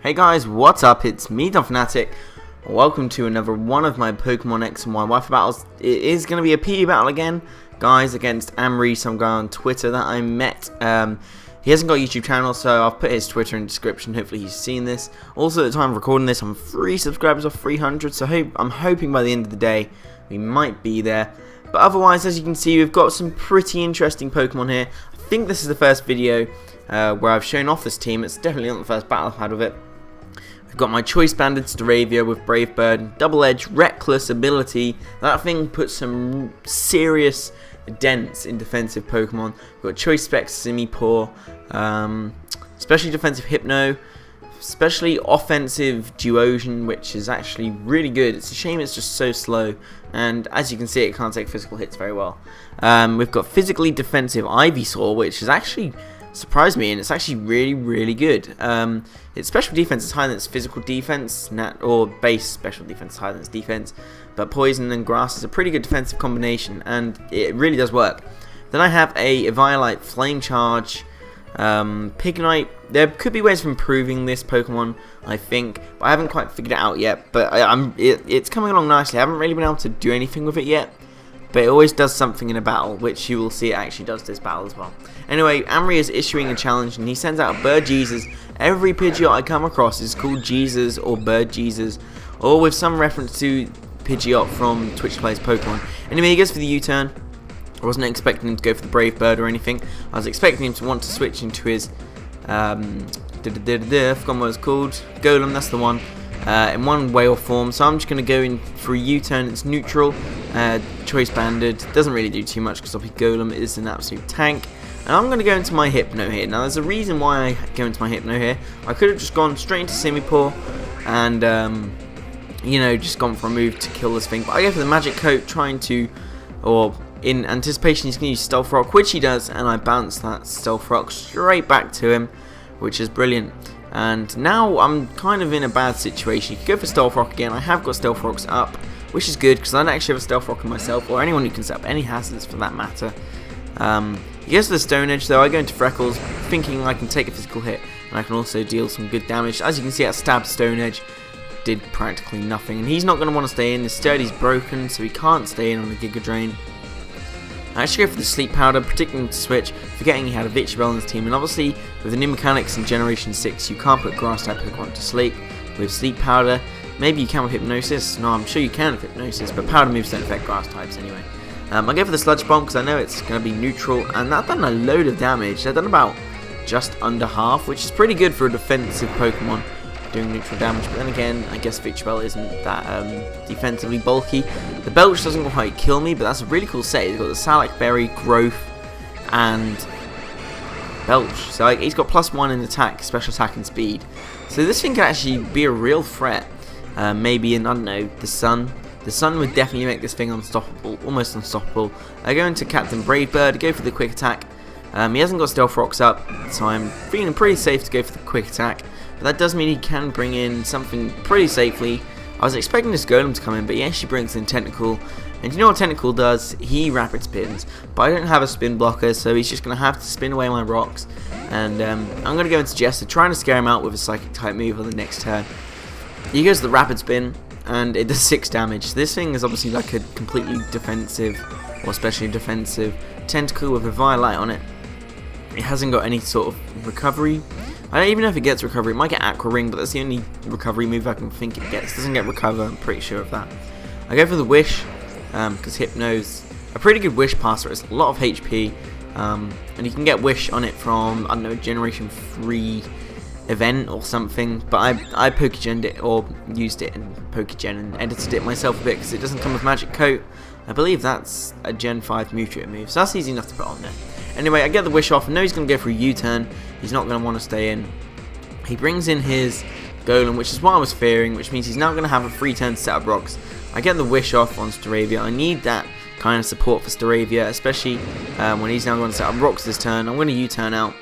Hey guys, what's up? It's me, Fanatic. Welcome to another one of my Pokemon X and Y WiFi battles. It is going to be a PE battle again, guys, against Amri, some guy on Twitter that I met. He hasn't got a YouTube channel, so I've put his Twitter in the description. Hopefully he's seen this. Also, at the time of recording this, I'm 3 subscribers off 300, so I'm hoping by the end of the day we might be there. But otherwise, as you can see, we've got some pretty interesting Pokemon here. I think this is the first video where I've shown off this team. It's definitely not the first battle I've had with it. I've got my choice banded Staravia with Brave Bird, Double Edge, Reckless ability. That thing puts some serious dents in defensive Pokemon. We've got Choice Specs, Simipour, especially defensive Hypno, especially offensive Duosion, which is actually really good. It's a shame it's just so slow, and as you can see, it can't take physical hits very well. We've got physically defensive Ivysaur, which has actually surprised me, and it's actually really good. Its special defense is higher than its physical defense, or base special defense is higher than its defense, but Poison and Grass is a pretty good defensive combination, and it really does work. Then I have a Eviolite, Flame Charge, Pignite. There could be ways of improving this Pokemon, I think, but I haven't quite figured it out yet. But it's coming along nicely. I haven't really been able to do anything with it yet, but it always does something in a battle, which you will see it actually does this battle as well. Anyway, Amri is issuing a challenge, and he sends out Bird Jesus. Every Pidgeot I come across is called Jesus or Bird Jesus, or with some reference to Pidgeot from Twitch Plays Pokemon. Anyway, he goes for the U-turn. I wasn't expecting him to go for the Brave Bird or anything. I was expecting him to want to switch into his I forgot what it's called. Golem, that's the one. In one way or form, so I'm just going to go in for a U-turn. It's neutral, choice banded, doesn't really do too much because obviously Golem is an absolute tank. And I'm going to go into my Hypno here. Now there's a reason why I go into my Hypno here. I could have just gone straight into Simipour and you know, just gone for a move to kill this thing, but I go for the Magic Coat, trying to, or in anticipation he's going to use Stealth Rock, which he does, and I bounce that Stealth Rock straight back to him, which is brilliant. And now I'm kind of in a bad situation. You could go for Stealth Rock again. I have got Stealth Rocks up, which is good because I don't actually have a Stealth Rock on myself, or anyone who can set up any hazards for that matter. He goes for the Stone Edge, though. I go into Freckles, thinking I can take a physical hit, and I can also deal some good damage. As you can see, that stab Stone Edge did practically nothing, and he's not going to want to stay in. His Sturdy's broken, so he can't stay in on the Giga Drain. I actually go for the Sleep Powder, predicting him to switch, forgetting he had a Victreebel in his team, and obviously with the new mechanics in Generation 6, you can't put Grass-type Pokemon to sleep with Sleep Powder. Maybe you can with Hypnosis. No, I'm sure you can with Hypnosis, but Powder moves don't affect Grass types anyway. I go for the Sludge Bomb because I know it's going to be neutral, and that done a load of damage. That done about just under half, which is pretty good for a defensive Pokemon doing neutral damage. But then again, I guess Victreebel isn't that defensively bulky. The Belch doesn't quite kill me, but that's a really cool set. He's got the Salac Berry, Growth, and Belch. So like, he's got +1 in attack, special attack, and speed. So this thing can actually be a real threat. Maybe in, I don't know, the Sun. The Sun would definitely make this thing unstoppable, almost unstoppable. I go into Captain Brave Bird, go for the quick attack. He hasn't got Stealth Rocks up, so I'm feeling pretty safe to go for the quick attack. But that does mean he can bring in something pretty safely. I was expecting this Golem to come in, but he actually brings in Tentacle. And you know what Tentacle does? He rapid spins. But I don't have a spin blocker, so he's just going to have to spin away my rocks. And I'm going to go into Jester, trying to scare him out with a Psychic type move on the next turn. He goes to the rapid spin, and it does 6 damage. This thing is obviously like a completely defensive, or especially defensive Tentacle with a Violite on it. It hasn't got any sort of recovery. I don't even know if it gets recovery. It might get Aqua Ring, but that's the only recovery move I can think it gets. It doesn't get recover, I'm pretty sure of that. I go for the Wish, because Hypno's a pretty good Wish passer. It's a lot of HP, and you can get Wish on it from, I don't know, Generation 3 event or something, but I Pokegened it, or used it in Pokegen and edited it myself a bit because it doesn't come with Magic Coat. I believe that's a Gen 5 Mewtwo move, so that's easy enough to put on there. Anyway, I get the Wish off, and know he's going to go for a U-turn. He's not going to want to stay in. He brings in his Golem, which is what I was fearing, which means he's now going to have a free turn to set up rocks. I get the Wish off on Staravia. I need that kind of support for Staravia, especially when he's now going to set up rocks this turn. I'm going to U-turn out,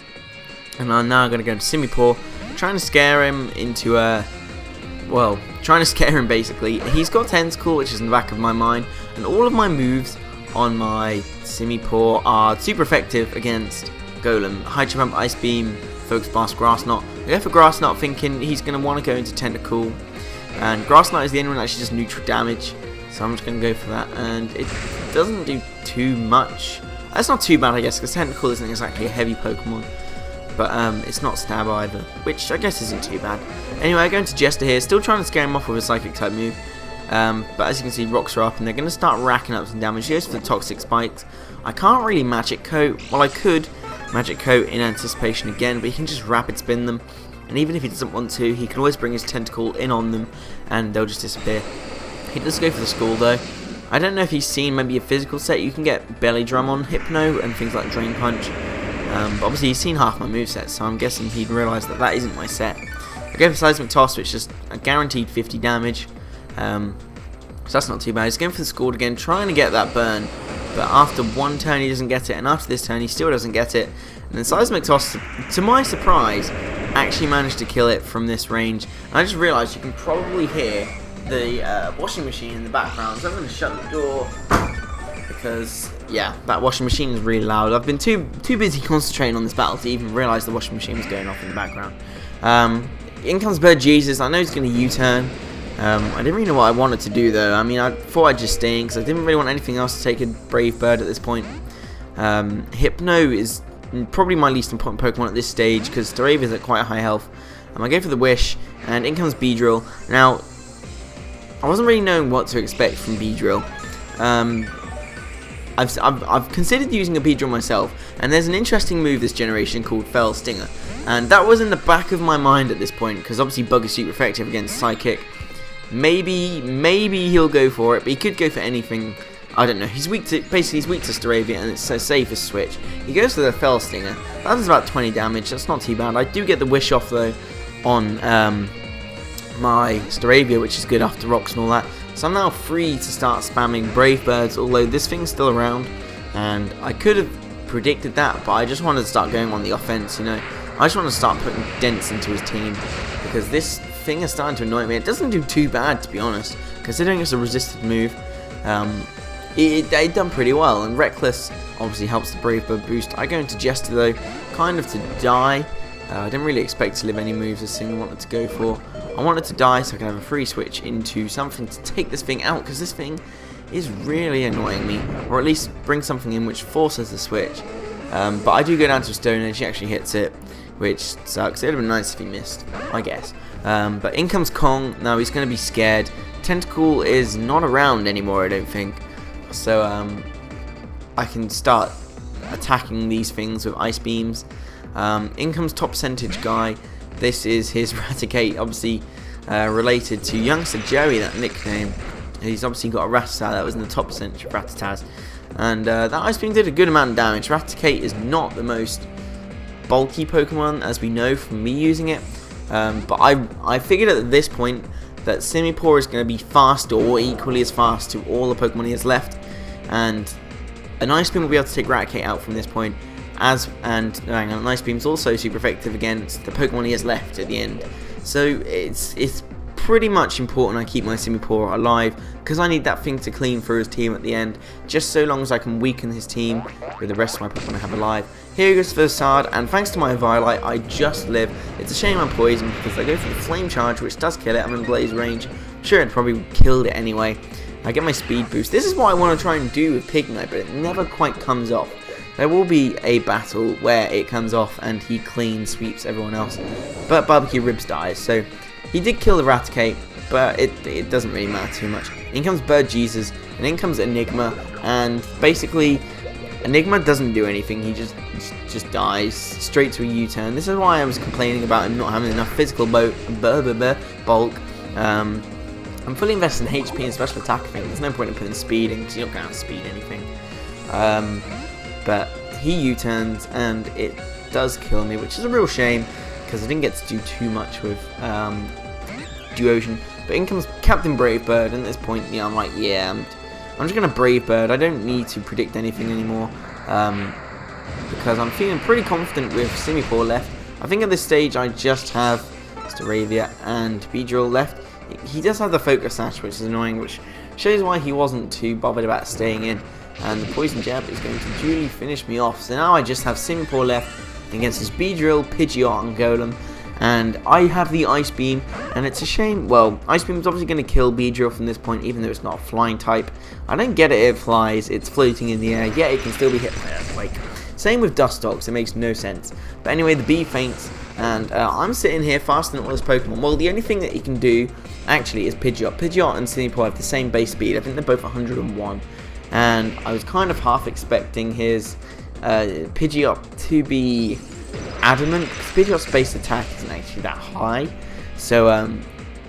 and I'm now going to go to Simipour, trying to scare him into trying to scare him basically. He's got Tentacle, which is in the back of my mind, and all of my moves on my Simipour are super effective against Golem. Hydro Pump, Ice Beam, Focus Blast, Grass Knot, I go for Grass Knot thinking he's going to want to go into Tentacool, and Grass Knot is the only one that actually does neutral damage, so I'm just going to go for that, and it doesn't do too much. That's not too bad, I guess, because Tentacool isn't exactly a heavy Pokemon, but it's not Stab either, which I guess isn't too bad. Anyway, I go into Jester here, still trying to scare him off with a Psychic type move, but as you can see, rocks are up, and they're going to start racking up some damage. He goes for the Toxic Spikes. I can't really Magic Coat. Well, I could Magic Coat in anticipation again, but he can just Rapid Spin them, and even if he doesn't want to, he can always bring his Tentacool in on them, and they'll just disappear. He does go for the Scald though. I don't know if he's seen maybe a physical set. You can get Belly Drum on Hypno and things like Drain Punch, but obviously he's seen half my moveset, so I'm guessing he'd realise that that isn't my set. I go for Seismic Toss, which is a guaranteed 50 damage, so that's not too bad. He's going for the Scald again, trying to get that burn, but after one turn he doesn't get it, and after this turn he still doesn't get it, and then Seismic Toss, to my surprise, actually managed to kill it from this range. And I just realised you can probably hear the washing machine in the background, so I'm going to shut the door, because yeah, that washing machine is really loud. I've been too busy concentrating on this battle to even realise the washing machine was going off in the background. In comes Bird Jesus. I know he's going to U-turn. I didn't really know what I wanted to do though. I mean, I thought I'd just stay in because I didn't really want anything else to take a Brave Bird at this point. Hypno is probably my least important Pokemon at this stage because Staravia is at quite a high health. I go for the Wish, and in comes Beedrill. Now, I wasn't really knowing what to expect from Beedrill. I've considered using a Beedrill myself, and there's an interesting move this generation called Fell Stinger, and that was in the back of my mind at this point because obviously Bug is super effective against Psychic. Maybe he'll go for it, but he could go for anything. I don't know. He's weak to Staravia, and it's a safe switch. He goes for the Fell Stinger. That does about 20 damage. That's not too bad. I do get the Wish off though on my Staravia, which is good after rocks and all that. So I'm now free to start spamming Brave Birds, although this thing's still around, and I could have predicted that, but I just wanted to start going on the offense, you know. I just want to start putting dents into his team, because this thing is starting to annoy me. It doesn't do too bad, to be honest, considering it's a resisted move. It done pretty well, and Reckless obviously helps the Brave Bird boost. I go into Jester though, kind of to die. I didn't really expect to live any moves this thing wanted to go for. I wanted to die so I can have a free switch into something to take this thing out, because this thing is really annoying me, or at least bring something in which forces the switch. But I do go down to a Stone Edge. He actually hits it, which sucks. It would have been nice if he missed, I guess. But in comes Kong. Now he's going to be scared. Tentacool is not around anymore, I don't think. So I can start attacking these things with Ice Beams. In comes Top Percentage Guy. This is his Raticate, obviously related to Youngster Joey, that nickname. He's obviously got a Rattata that was in the top percentage of Rattatas. And that Ice Beam did a good amount of damage. Raticate is not the most bulky Pokemon, as we know from me using it. But I figured at this point that Simipour is going to be fast, or equally as fast, to all the Pokemon he has left. And an Ice Beam will be able to take Raticate out from this point. And Ice Beam's also super effective against the Pokemon he has left at the end. So it's pretty much important I keep my Simipour alive, because I need that thing to clean through his team at the end, just so long as I can weaken his team with the rest of my Pokemon I have alive. Here goes the Facade, and thanks to my Violite, I just live. It's a shame I'm poisoned, because I go for the Flame Charge, which does kill it. I'm in Blaze range. I'm sure it probably killed it anyway. I get my Speed Boost. This is what I want to try and do with Pignite, but it never quite comes off. There will be a battle where it comes off and he clean sweeps everyone else, but Barbecue Ribs dies, so he did kill the Raticate, but it doesn't really matter too much. In comes Bird Jesus, and in comes Enigma, and basically Enigma doesn't do anything. He just dies straight to a U-turn. This is why I was complaining about him not having enough physical bulk. I'm fully invested in HP and special attack. I think there's no point in putting speed in, because you're not going to outspeed anything. But he U-turns, and it does kill me, which is a real shame, because I didn't get to do too much with Duosion. But in comes Captain Brave Bird, and at this point, yeah, I'm like, yeah, I'm just going to Brave Bird. I don't need to predict anything anymore, because I'm feeling pretty confident with Simipour left. I think at this stage I just have Staravia and Beedrill left. He does have the Focus Sash, which is annoying, which shows why he wasn't too bothered about staying in. And the Poison Jab is going to duly finish me off. So now I just have Simipour left against his Beedrill, Pidgeot, and Golem. And I have the Ice Beam, and it's a shame. Well, Ice Beam is obviously going to kill Beedrill from this point, even though it's not a flying type. I don't get it, it flies, it's floating in the air, yet it can still be hit by Earthquake. Same with Dustox, it makes no sense. But anyway, the Bee faints, and I'm sitting here faster than all his Pokemon. Well, the only thing that he can do, actually, is Pidgeot. Pidgeot and Cinepoil have the same base speed. I think they're both 101. And I was kind of half expecting his Pidgeot to be adamant, because Pidgeot's base attack isn't actually that high. So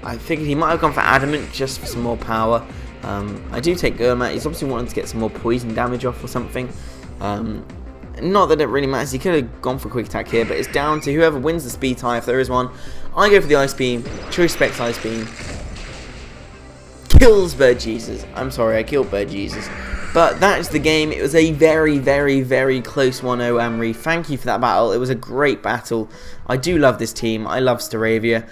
I figured he might have gone for adamant just for some more power. I do take Gurmat. He's obviously wanting to get some more poison damage off or something. Not that it really matters. He could have gone for a quick attack here, but it's down to whoever wins the speed tie, if there is one. I go for the Ice Beam. Choice Specs Ice Beam. Kills Bird Jesus. I'm sorry, I killed Bird Jesus. But that is the game. It was a very, very, very close 1-0, Amri. Thank you for that battle. It was a great battle. I do love this team. I love Staravia.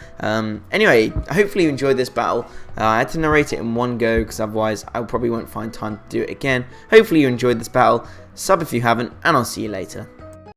Anyway, hopefully you enjoyed this battle. I had to narrate it in one go, because otherwise I probably won't find time to do it again. Hopefully you enjoyed this battle. Sub if you haven't, and I'll see you later.